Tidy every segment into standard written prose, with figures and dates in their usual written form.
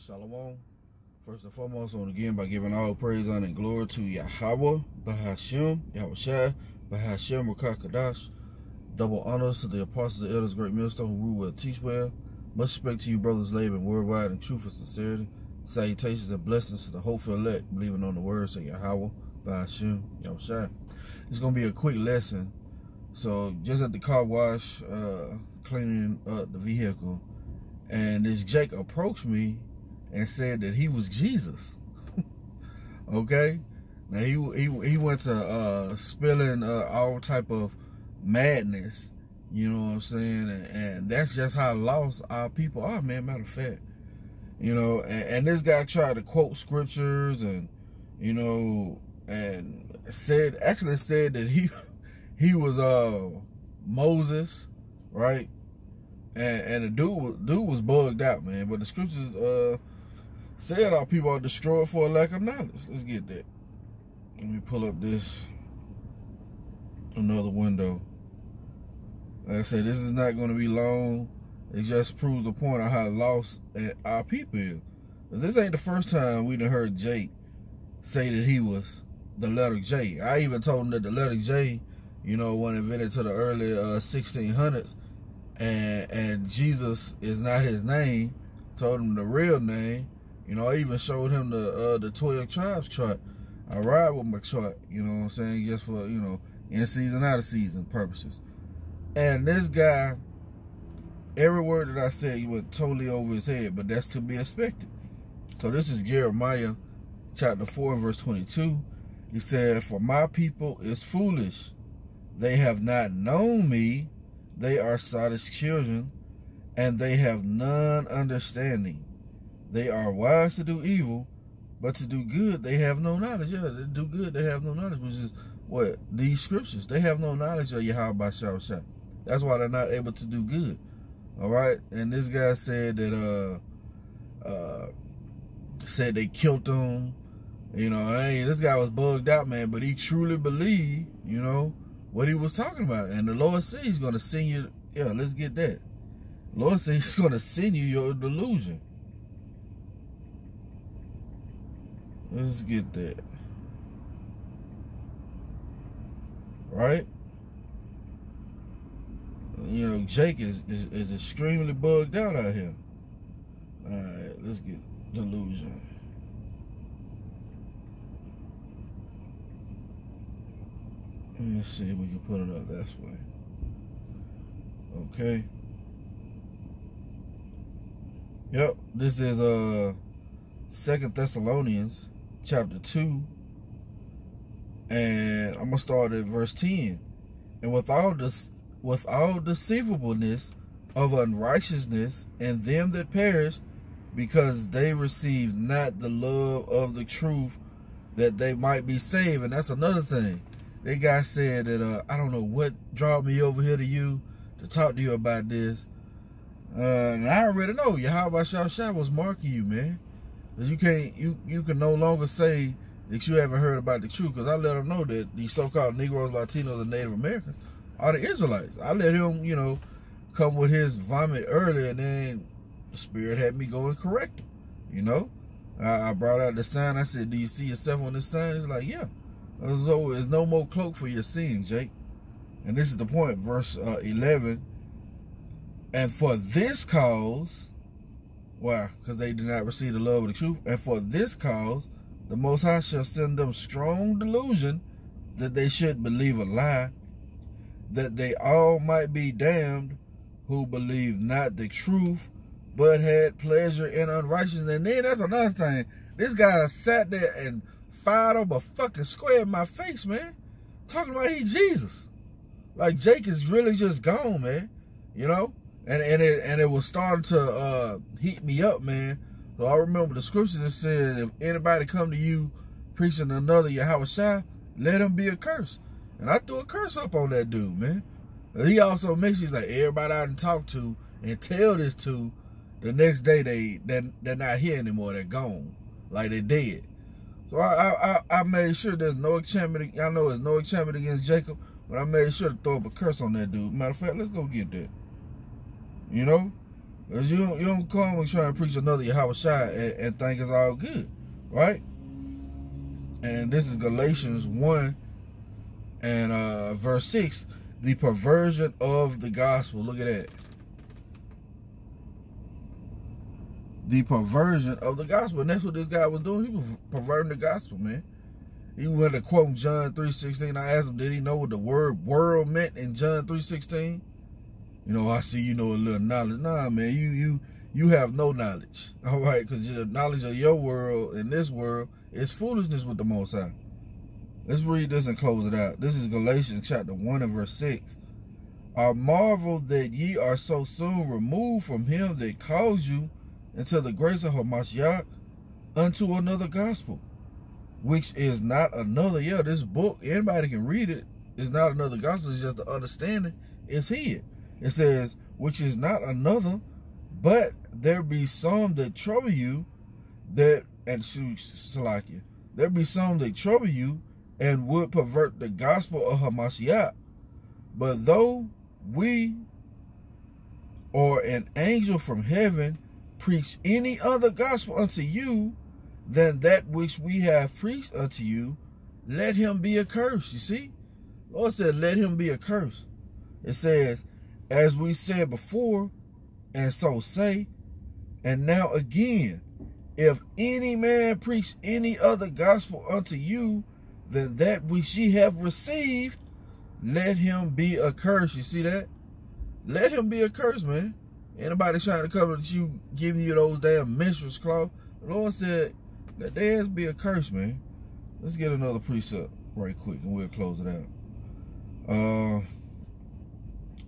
Shalom. First and foremost, I want to begin by giving all praise, honor, and glory to Yahawah Bahasham Yahawashi Bahasham Qadash. Double honors to the apostles and elders, great millstone who rule well, teach well. Much respect to you, brothers, laboring worldwide in truth and sincerity. Salutations and blessings to the hopeful elect, believing on the words of Yahawah Bahasham Yahawashi. It's going to be a quick lesson. So, just at the car wash, cleaning up the vehicle, and this Jake approached me and said that he was Jesus. Okay? Now, he went to spilling all type of madness, you know what I'm saying? And that's just how lost our people are, man, matter of fact. You know, and this guy tried to quote scriptures and, you know, and actually said that he was Moses, right? And the dude was bugged out, man. But the scriptures said our people are destroyed for a lack of knowledge. Let's get that. Let me pull up another window. Like I said, this is not going to be long. It just proves the point of how lost our people is. This ain't the first time we done heard Jake say that he was the letter J. I even told him that the letter J, you know, wasn't invented to the early 1600s. And Jesus is not his name. Told him the real name. You know, I even showed him the 12 tribes chart. I ride with my chart, you know what I'm saying, just for, you know, in season, out of season purposes. And this guy, every word that I said, he went totally over his head, but that's to be expected. So this is Jeremiah chapter 4 and verse 22. He said, "For my people is foolish. They have not known me. They are sottish children, and they have none understanding. They are wise to do evil, but to do good they have no knowledge." Yeah, to do good they have no knowledge, which is what? These scriptures. They have no knowledge of Yahawah Bahasham Yahawashi. That's why they're not able to do good. All right? And this guy said that said they killed him. You know, hey, this guy was bugged out, man, but he truly believed, you know, what he was talking about. And the Lord said he's going to send you, yeah, let's get that. The Lord said he's going to send you your delusion. Let's get that. Right? You know, Jake is extremely bugged out here. All right, let's get delusion. Let's see if we can put it up that way. Okay. Yep, this is 2 Thessalonians chapter 2. And I'm gonna start at verse 10. "And with all deceivableness of unrighteousness in them that perish, because they receive not the love of the truth, that they might be saved." And that's another thing. That guy said that, I don't know what brought me over here to you to talk to you about this. And I already know Yahawah Bahasham Yahawashi was marking you, man. Because you can no longer say that you haven't heard about the truth. Because I let him know that these so-called Negroes, Latinos, and Native Americans are the Israelites. I let him, you know, come with his vomit earlier, and then the Spirit had me go and correct him, you know. I brought out the sign. I said, "Do you see yourself on this sign?" He's like, "Yeah." So there's no more cloak for your sins, Jake. And this is the point, verse 11. "And for this cause," why? Because they did not receive the love of the truth. "And for this cause, the Most High shall send them strong delusion, that they should believe a lie, that they all might be damned, who believed not the truth, but had pleasure in unrighteousness." And then that's another thing. This guy sat there and fired up a fucking square in my face, man. Talking about he Jesus. Like, Jake is really just gone, man. You know? And it was starting to heat me up, man. So I remember the scriptures that said, if anybody come to you preaching another Yahawashi, let him be a curse. And I threw a curse up on that dude, man. And he also makes he's like, everybody I done talk to and tell this to, the next day they're not here anymore. They're gone. Like, they're dead. So I made sure there's no enchantment. I know there's no enchantment against Jacob, but I made sure to throw up a curse on that dude. Matter of fact, let's go get that. You know? Because you don't come and try and preach another Yahawah and think it's all good, right? And this is Galatians 1 and verse 6. The perversion of the gospel. Look at that. The perversion of the gospel. And that's what this guy was doing. He was perverting the gospel, man. He went to quote John 3:16. I asked him, did he know what the word world meant in John 3:16? You know, I see you know a little knowledge. Nah, man, you have no knowledge. All right, because the knowledge of your world and this world is foolishness with the Most High. Let's read this and close it out. This is Galatians chapter 1 and verse 6. I marvel that ye are so soon removed from him that called you into the grace of Hamashiach unto another gospel, which is not another. Yeah, this book, anybody can read it. It's not another gospel. It's just the understanding is hid. It says, which is not another, but there be some that trouble you, that, and Salakia, there be some that trouble you and would pervert the gospel of Hamashiach. But though we or an angel from heaven preach any other gospel unto you than that which we have preached unto you, let him be accursed. You see? Lord said, let him be accursed. It says, as we said before, and so say, and now again, if any man preach any other gospel unto you than that which ye have received, let him be accursed. You see that? Let him be accursed, man. Anybody trying to cover that you, giving you those damn menstruous cloth, the Lord said, let theirs be accursed, man. Let's get another precept right quick and we'll close it out.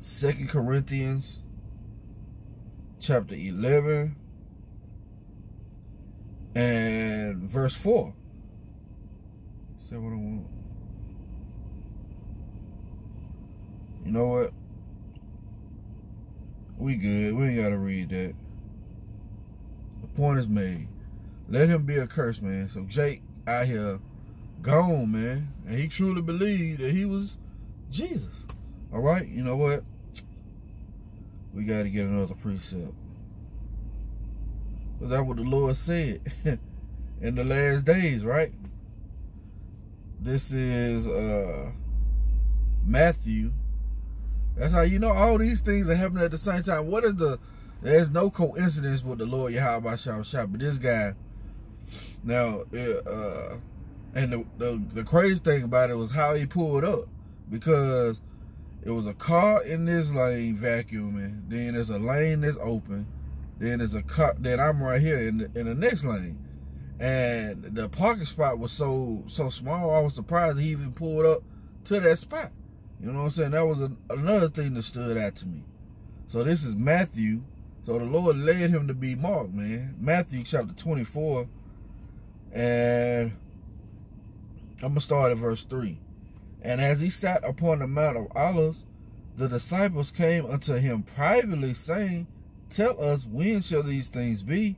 2 Corinthians chapter 11 and verse 4. Is that what I want? You know what? We good. We ain't got to read that. The point is made. Let him be accursed, man. So Jake out here gone, man. And he truly believed that he was Jesus. All right? You know what? We got to get another precept. Because that's what the Lord said in the last days, right? This is Matthew. That's how you know all these things are happening at the same time. What is there's no coincidence with the Lord Yahawah Bahasham Yahawashi. But this guy, now, and the crazy thing about it was how he pulled up. Because it was a car in this lane vacuuming. Then there's a lane that's open. Then there's a car. Then I'm right here in the next lane. And the parking spot was so small, I was surprised he even pulled up to that spot. You know what I'm saying? That was another thing that stood out to me. So this is Matthew. So the Lord led him to be marked, man. Matthew chapter 24. And I'm going to start at verse 3. And as he sat upon the Mount of Olives, the disciples came unto him privately, saying, tell us, when shall these things be?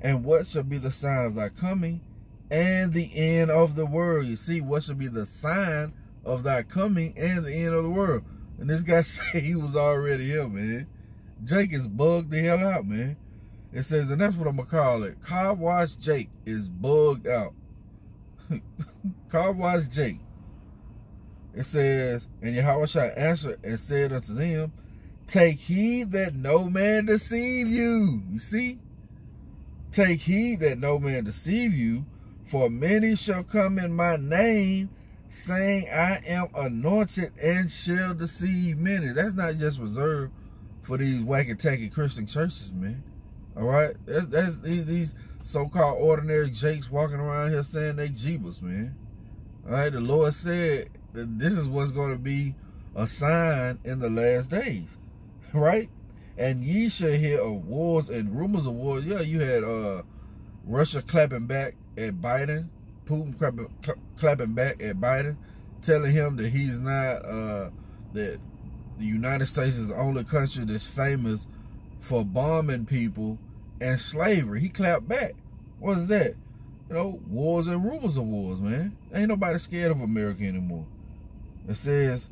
And what shall be the sign of thy coming and the end of the world? You see, what shall be the sign of thy coming and the end of the world? And this guy said he was already here, man. Jake is bugged the hell out, man. It says, and that's what I'm going to call it. Carwash Jake is bugged out. Carwash Jake. It says, and Yahawah answered and said unto them, take heed that no man deceive you. You see? Take heed that no man deceive you, for many shall come in my name, saying, I am anointed, and shall deceive many. That's not just reserved for these wacky-tacky Christian churches, man. All right? That's these so-called ordinary jakes walking around here saying they Jeebus, man. All right? The Lord said that this is what's going to be a sign in the last days. Right? And ye shall hear of wars and rumors of wars. Yeah, you had Russia clapping back at Biden, Putin clapping back at Biden, telling him that he's not, that the United States is the only country that's famous for bombing people and slavery. He clapped back. What is that? You know, wars and rumors of wars, man. Ain't nobody scared of America anymore. It says,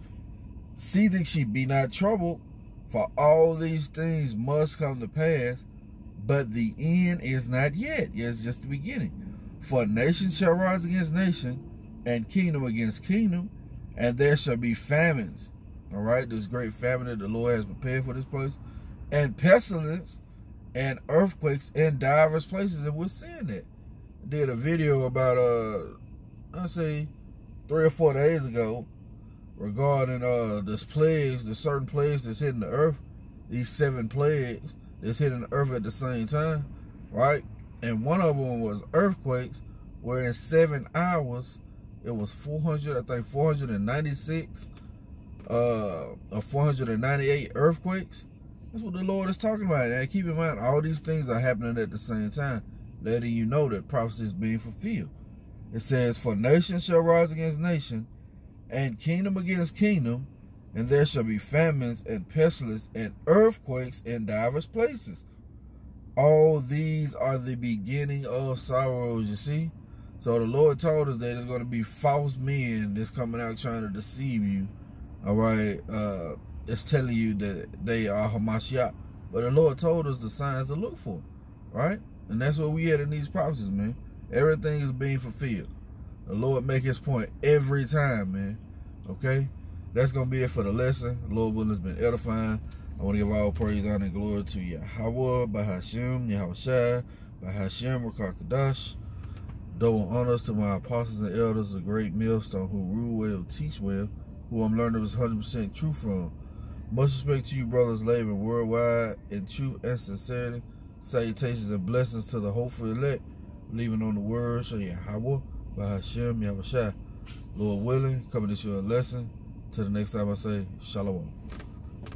see that she be not troubled, For all these things must come to pass, but the end is not yet. It's just the beginning. For nation shall rise against nation, and kingdom against kingdom, and there shall be famines. All right, this great famine that the Lord has prepared for this place, and pestilence, and earthquakes in diverse places. And we're seeing that. I did a video about, I say, 3 or 4 days ago, regarding this plagues, the certain plagues that's hitting the earth, these 7 plagues that's hitting the earth at the same time, right? And one of them was earthquakes, where in 7 hours, it was 496 or 498 earthquakes. That's what the Lord is talking about. And keep in mind, all these things are happening at the same time, letting you know that prophecy is being fulfilled. It says, for nation shall rise against nation, and kingdom against kingdom, and there shall be famines and pestilence and earthquakes in diverse places. All these are the beginning of sorrows, you see. So the Lord told us that there's going to be false men that's coming out trying to deceive you. All right. It's telling you that they are Hamashiach. But the Lord told us the signs to look for. Right? And that's what we had in these prophecies, man. Everything is being fulfilled. The Lord make his point every time, man. Okay? That's going to be it for the lesson. The Lord willing has been edifying. I want to give all praise, honor, and glory to Yahawah Bahasham Yahawashi Bahasham Qadash. Double honors to my apostles and elders, a great millstone who rule well, teach well, who I'm learning is 100% truth from. Much respect to you, brothers, laboring worldwide in truth and sincerity. Salutations and blessings to the hopeful elect, believing on the words of Yahawah Bahasham Yahawashi. Lord willing, coming to you a lesson. Till the next time I say, Shalom.